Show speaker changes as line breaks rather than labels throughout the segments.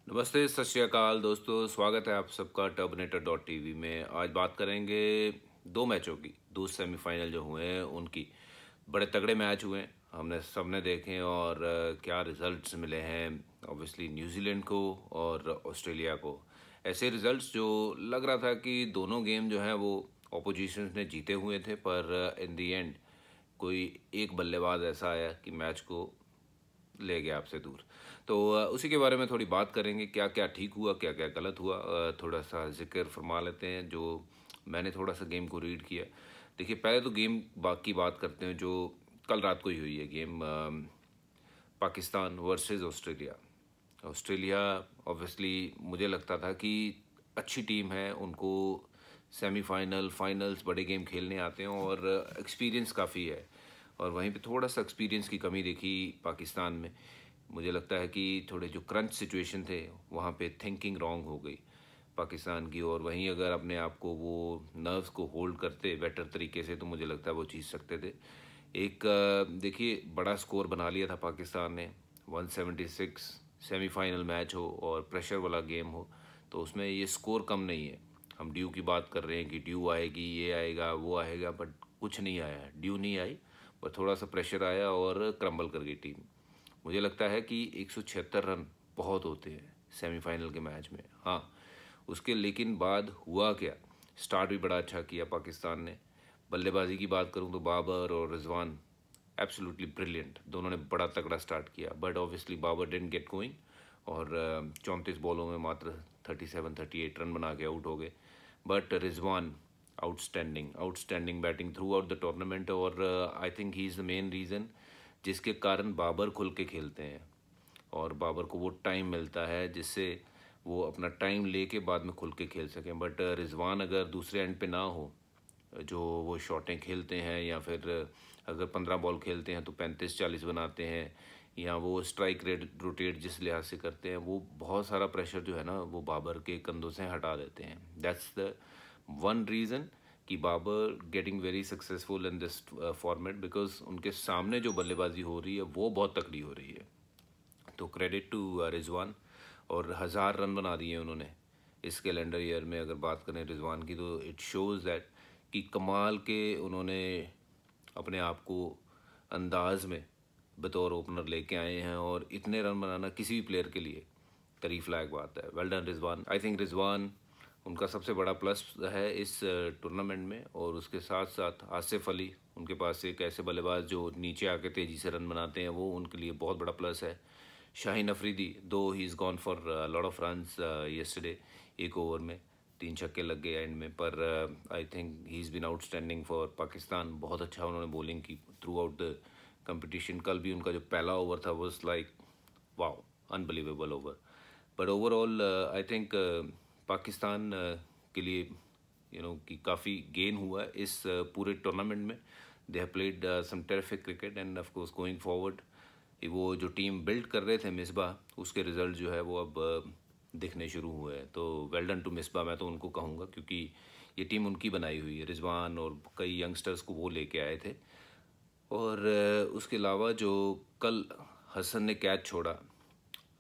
नमस्ते, सत श्री अकाल दोस्तों। स्वागत है आप सबका टर्बनेटर.tv में। आज बात करेंगे दो मैचों की, दो सेमीफाइनल जो हुए हैं उनकी। बड़े तगड़े मैच हुए हैं, हमने सबने देखे और क्या रिजल्ट्स मिले हैं ऑब्वियसली न्यूजीलैंड को और ऑस्ट्रेलिया को। ऐसे रिजल्ट्स जो लग रहा था कि दोनों गेम जो हैं वो ऑपोजिशंस ने जीते हुए थे, पर इन दी एंड कोई एक बल्लेबाज ऐसा आया कि मैच को ले गया आपसे दूर। तो उसी के बारे में थोड़ी बात करेंगे, क्या क्या ठीक हुआ, क्या क्या गलत हुआ। थोड़ा सा जिक्र फरमा लेते हैं जो मैंने थोड़ा सा गेम को रीड किया। देखिए, पहले तो गेम की बात करते हैं जो कल रात को ही हुई है game, Pakistan versus Australia. Australia obviously मुझे लगता था कि अच्छी टीम है, उनको सेमीफाइनल फाइनल्स बड़े गेम खेलने आते हैं और एक्सपीरियंस काफ़ी है। और वहीं पे थोड़ा सा एक्सपीरियंस की कमी देखी पाकिस्तान में। मुझे लगता है कि थोड़े जो क्रंच सिचुएशन थे वहाँ पे थिंकिंग रॉन्ग हो गई पाकिस्तान की। और वहीं अगर अपने आप को वो नर्व्स को होल्ड करते बेटर तरीके से तो मुझे लगता है वो जीत सकते थे। एक देखिए, बड़ा स्कोर बना लिया था पाकिस्तान ने, 176। सेमीफाइनल मैच हो और प्रेशर वाला गेम हो तो उसमें ये स्कोर कम नहीं है। हम ड्यू की बात कर रहे हैं कि ड्यू आएगी, ये आएगा, वो आएगा, बट कुछ नहीं आया, ड्यू नहीं आई। पर थोड़ा सा प्रेशर आया और क्रम्बल कर गई टीम। मुझे लगता है कि 176 रन बहुत होते हैं सेमीफाइनल के मैच में। हाँ, उसके लेकिन बाद हुआ क्या, स्टार्ट भी बड़ा अच्छा किया पाकिस्तान ने। बल्लेबाजी की बात करूं तो बाबर और रिजवान एब्सोल्युटली ब्रिलियंट, दोनों ने बड़ा तगड़ा स्टार्ट किया। But obviously Babar didn't get going और 34 बॉलों में मात्र 37-38 रन बना के आउट हो गए। But Rizwan outstanding outstanding batting throughout the tournament. और I think he is the main reason जिसके कारण बाबर खुल के खेलते हैं और बाबर को वो टाइम मिलता है जिससे वो अपना टाइम लेके बाद में खुल के खेल सकें। बट रिजवान अगर दूसरे एंड पे ना हो, जो वो शॉटें खेलते हैं या फिर अगर 15 बॉल खेलते हैं तो 35-40 बनाते हैं, या वो स्ट्राइक रेट रोटेट जिस लिहाज से करते हैं, वो बहुत सारा प्रेशर जो है ना वो बाबर के कंधों से हटा देते हैं। दैट्स द वन रीज़न कि Babar getting very successful in this format, because उनके सामने जो बल्लेबाजी हो रही है वो बहुत तकड़ी हो रही है। तो क्रेडिट टू रिजवान। और 1000 रन बना दिए उन्होंने इस कैलेंडर ईयर में। अगर बात करें रिजवान की तो इट शोज़ दैट कि कमाल के उन्होंने अपने आप को अंदाज में बतौर ओपनर लेके आए हैं। और इतने रन बनाना किसी भी प्लेयर के लिए तारीफ लायक बात है। Well done Rizwan. I think Rizwan उनका सबसे बड़ा प्लस है इस टूर्नामेंट में। और उसके साथ साथ आसिफ अली, उनके पास एक ऐसे बल्लेबाज जो नीचे आके तेज़ी से रन बनाते हैं, वो उनके लिए बहुत बड़ा प्लस है। Shaheen Afridi, though he is gone for lot of runs yesterday, एक ओवर में 3 छक्के लग गए एंड में। पर I think he is been outstanding for Pakistan. बहुत अच्छा उन्होंने बॉलिंग की थ्रू आउट द कंपटीशन। कल भी उनका जो पहला ओवर था was like wow, unbelievable over. But overall I think Pakistan के लिए कि काफ़ी गेन हुआ है इस पूरे टूर्नामेंट में। They have played some terrific cricket and of course going forward वो जो टीम बिल्ड कर रहे थे मिसबा, उसके रिजल्ट जो है वो अब दिखने शुरू हुए हैं। तो वेल डन टू मिसबा, मैं तो उनको कहूँगा, क्योंकि ये टीम उनकी बनाई हुई है। रिजवान और कई यंगस्टर्स को वो लेके आए थे। और उसके अलावा जो कल हसन ने कैच छोड़ा,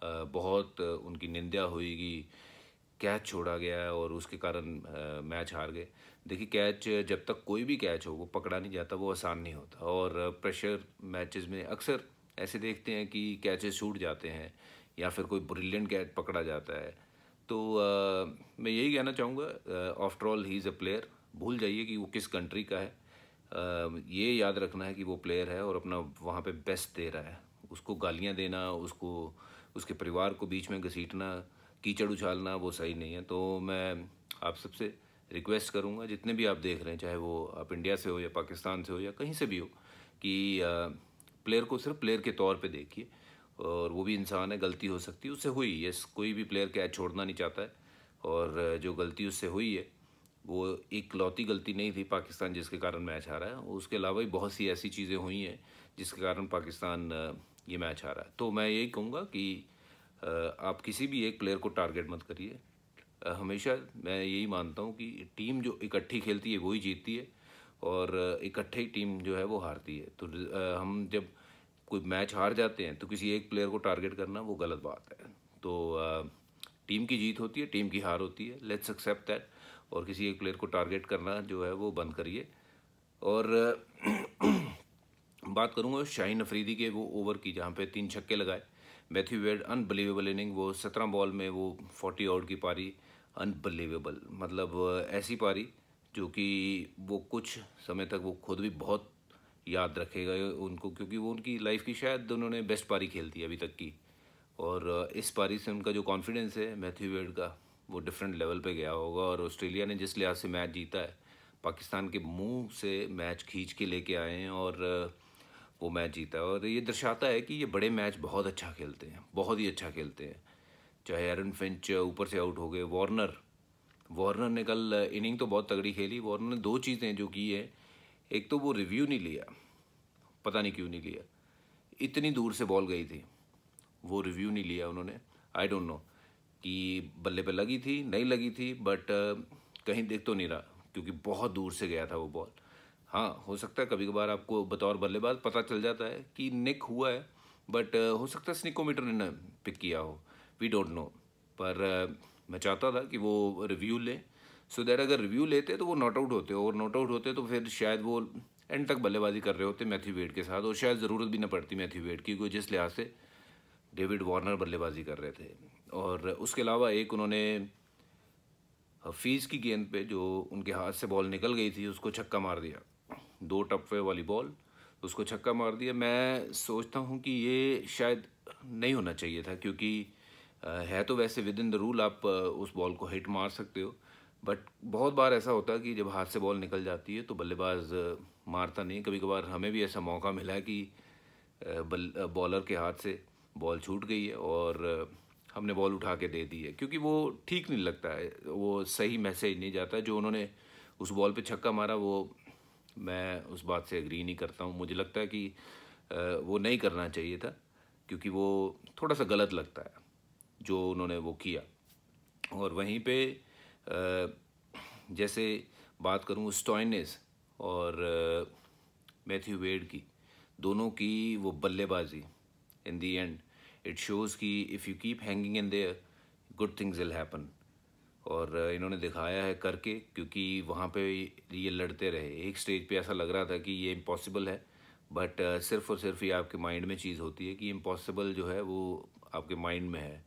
बहुत उनकी निंदा हुई कि कैच छोड़ा गया है और उसके कारण मैच हार गए। देखिए, कैच जब तक कोई भी कैच हो वो पकड़ा नहीं जाता, वो आसान नहीं होता। और प्रेशर मैचेस में अक्सर ऐसे देखते हैं कि कैचेस छूट जाते हैं या फिर कोई ब्रिलियंट कैच पकड़ा जाता है। तो मैं यही कहना चाहूँगा, after all he is a player. भूल जाइए कि वो किस कंट्री का है, ये याद रखना है कि वो प्लेयर है और अपना वहाँ पे बेस्ट दे रहा है। उसको गालियाँ देना, उसको उसके परिवार को बीच में घसीटना, कीचड़ उछालना, वो सही नहीं है। तो मैं आप सबसे रिक्वेस्ट करूँगा, जितने भी आप देख रहे हैं, चाहे वो आप इंडिया से हो या पाकिस्तान से हो या कहीं से भी हो, कि प्लेयर को सिर्फ प्लेयर के तौर पे देखिए। और वो भी इंसान है, गलती हो सकती है, उससे हुई। यस, कोई भी प्लेयर कैच छोड़ना नहीं चाहता है। और जो गलती उससे हुई है वो एक लौती गलती नहीं थी पाकिस्तान जिसके कारण मैच हारा है। उसके अलावा भी बहुत सी ऐसी चीज़ें हुई हैं जिसके कारण पाकिस्तान ये मैच हारा है। तो मैं यही कहूँगा कि आप किसी भी एक प्लेयर को टारगेट मत करिए। हमेशा मैं यही मानता हूँ कि टीम जो इकट्ठी खेलती है वही जीतती है और इकट्ठे ही टीम जो है वो हारती है। तो हम जब कोई मैच हार जाते हैं तो किसी एक प्लेयर को टारगेट करना वो गलत बात है। तो टीम की जीत होती है, टीम की हार होती है, लेट्स एक्सेप्ट दैट। और किसी एक प्लेयर को टारगेट करना जो है वो बंद करिए। और बात करूंगा शाहीन अफरीदी के वो ओवर की जहाँ पे 3 छक्के लगाए। मैथ्यू वेड अनबिलीवेबल इनिंग, वो 17 बॉल में वो 40 आउट की पारी, अनबिलीवेबल। मतलब ऐसी पारी जो कि वो कुछ समय तक वो खुद भी बहुत याद रखेगा उनको, क्योंकि वो उनकी लाइफ की शायद उन्होंने बेस्ट पारी खेलती है अभी तक की। और इस पारी से उनका जो कॉन्फिडेंस है मैथ्यू वेड का, वो डिफरेंट लेवल पे गया होगा। और ऑस्ट्रेलिया ने जिस लिहाज से मैच जीता है, पाकिस्तान के मुंह से मैच खींच के लेके आए हैं और वो मैच जीता है। और ये दर्शाता है कि ये बड़े मैच बहुत अच्छा खेलते हैं, बहुत ही अच्छा खेलते हैं। चाहे एरन फिंच ऊपर से आउट हो गए, वार्नर वार्नर ने कल इनिंग तो बहुत तगड़ी खेली। वार्नर ने 2 चीज़ें जो की है, एक तो वो रिव्यू नहीं लिया, पता नहीं क्यों नहीं लिया, इतनी दूर से बॉल गई थी, वो रिव्यू नहीं लिया उन्होंने। आई डोंट नो कि बल्ले पे लगी थी नहीं लगी थी, बट कहीं देख तो नहीं रहा क्योंकि बहुत दूर से गया था वो बॉल। हाँ, हो सकता है कभी कभार आपको बतौर बल्लेबाज पता चल जाता है कि निक हुआ है, बट हो सकता है स्निकोमीटर ने पिक किया हो, वी डोंट नो। पर मैं चाहता था कि वो रिव्यू लें, सो दैट अगर रिव्यू लेते तो वो नॉट आउट होते, और नॉट आउट होते तो फिर शायद वो एंड तक बल्लेबाजी कर रहे होते मैथ्यू वेड के साथ, और शायद ज़रूरत भी ना पड़ती मैथ्यू वेड की, क्योंकि जिस लिहाज से डेविड वार्नर बल्लेबाजी कर रहे थे। और उसके अलावा एक उन्होंने हफीज़ की गेंद पे जो उनके हाथ से बॉल निकल गई थी उसको छक्का मार दिया, 2 टप्पे वाली बॉल, उसको छक्का मार दिया। मैं सोचता हूँ कि ये शायद नहीं होना चाहिए था, क्योंकि है तो वैसे विद इन द रूल आप उस बॉल को हिट मार सकते हो, बट बहुत बार ऐसा होता है कि जब हाथ से बॉल निकल जाती है तो बल्लेबाज मारता नहीं। कभी कभार हमें भी ऐसा मौका मिला है कि बॉलर के हाथ से बॉल छूट गई है और हमने बॉल उठा के दे दी है, क्योंकि वो ठीक नहीं लगता है, वो सही मैसेज नहीं जाता। जो उन्होंने उस बॉल पे छक्का मारा, वो मैं उस बात से एग्री नहीं करता हूँ। मुझे लगता है कि वो नहीं करना चाहिए था, क्योंकि वो थोड़ा सा गलत लगता है जो उन्होंने वो किया। और वहीं पे जैसे बात करूँ स्टॉइनिस और मैथ्यू वेड की, दोनों की वो बल्लेबाजी इन दी एंड इट शोज़ कि if you keep hanging in their good things will happen. और इन्होंने दिखाया है करके, क्योंकि वहाँ पे ये लड़ते रहे। एक स्टेज पे ऐसा लग रहा था कि ये इम्पॉसिबल है, बट सिर्फ और सिर्फ ये आपके माइंड में चीज़ होती है कि इम्पॉसिबल जो है वो आपके माइंड में है।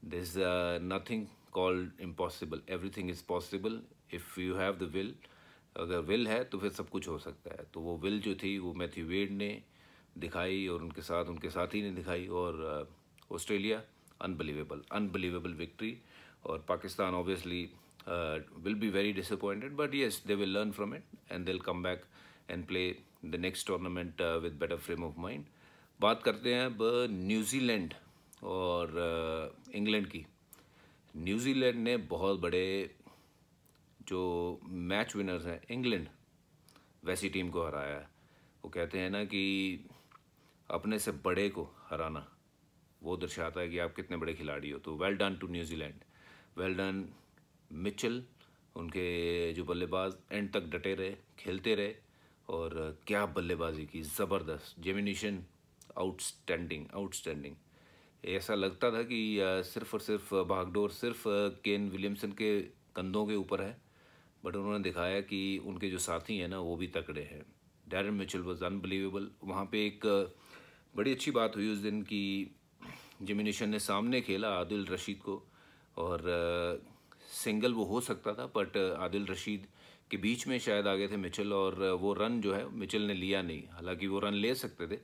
This is nothing called impossible, everything is possible if you have the will. अगर विल है तो फिर सब कुछ हो सकता है। तो वो विल जो थी वो मैथ्यू वेड ने दिखाई, और उनके साथी ने दिखाई। और ऑस्ट्रेलिया अनबिलीवेबल अनबिलीवेबल विक्ट्री। और Pakistan obviously will be very disappointed, but yes they will learn from it and they will come back and play the next tournament with better frame of mind. बात करते हैं अब New Zealand और England की। New Zealand ने बहुत बड़े जो मैच विनर्स हैं, इंग्लैंड वैसी टीम को हराया है। वो कहते हैं ना कि अपने से बड़े को हराना वो दर्शाता है कि आप कितने बड़े खिलाड़ी हो। तो well done to New Zealand, well done Mitchell. उनके जो बल्लेबाज एंड तक डटे रहे, खेलते रहे, और क्या बल्लेबाजी की, ज़बरदस्त जेमिनेशन, आउटस्टैंडिंग आउटस्टैंडिंग। ऐसा लगता था कि सिर्फ और सिर्फ भागदौड़ सिर्फ केन विलियमसन के कंधों के ऊपर है, बट उन्होंने दिखाया कि उनके जो साथी हैं ना वो भी तकड़े हैं। Darren Mitchell was unbelievable. वहाँ पे एक बड़ी अच्छी बात हुई उस दिन की, जिमिनेशन ने सामने खेला आदिल रशीद को, और सिंगल वो हो सकता था, बट आदिल रशीद के बीच में शायद आ गए थे मिचेल, और वो रन जो है मिचेल ने लिया नहीं। हालांकि वो रन ले सकते थे,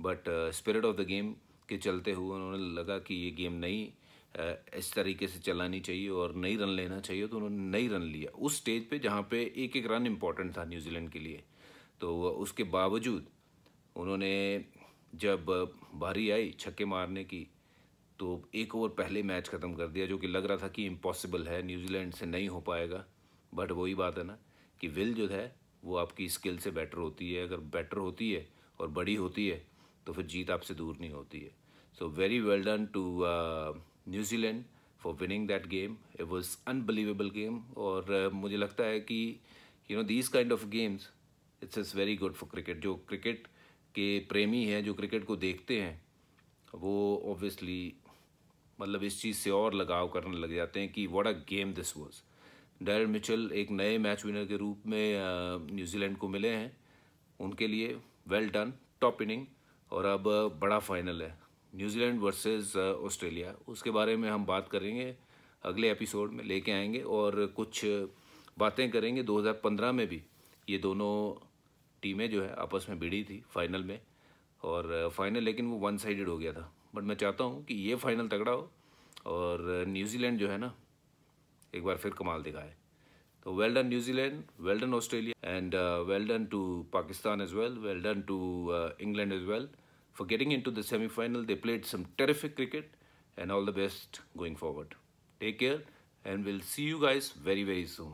but spirit of the game के चलते हुए उन्होंने लगा कि ये गेम नहीं इस तरीके से चलानी चाहिए और नहीं रन लेना चाहिए, तो उन्होंने नहीं रन लिया उस स्टेज पे जहाँ पे एक एक रन इम्पॉर्टेंट था न्यूजीलैंड के लिए। तो उसके बावजूद उन्होंने जब बारी आई छक्के मारने की, तो एक ओवर पहले मैच ख़त्म कर दिया, जो कि लग रहा था कि इम्पॉसिबल है, न्यूजीलैंड से नहीं हो पाएगा। बट वही बात है ना कि विल जो है वो आपकी स्किल से बेटर होती है। अगर बेटर होती है और बड़ी होती है तो फिर जीत आपसे दूर नहीं होती है। So very well done to New Zealand for winning that game. It was unbelievable game. और मुझे लगता है कि these kind of games it's very good for cricket. जो क्रिकेट के प्रेमी हैं, जो क्रिकेट को देखते हैं, वो ऑब्वियसली मतलब इस चीज़ से और लगाव करने लग जाते हैं कि what a game this was. Darren Mitchell एक नए मैच विनर के रूप में न्यूजीलैंड को मिले हैं, उनके लिए वेल डन, टॉप इनिंग। और अब बड़ा फाइनल है न्यूजीलैंड वर्सेस ऑस्ट्रेलिया, उसके बारे में हम बात करेंगे अगले एपिसोड में, लेके आएंगे और कुछ बातें करेंगे। 2015 में भी ये दोनों टीमें जो है आपस में भिड़ी थी फाइनल में, और फाइनल लेकिन वो वन साइडेड हो गया था। बट मैं चाहता हूँ कि ये फाइनल तगड़ा हो और न्यूजीलैंड जो है ना एक बार फिर कमाल दिखाए। तो well done New Zealand, well done Australia, and well done to Pakistan as well, well done to England as well for getting into the semi-final. They played some terrific cricket, and all the best going forward. Take care, and we'll see you guys very, very soon.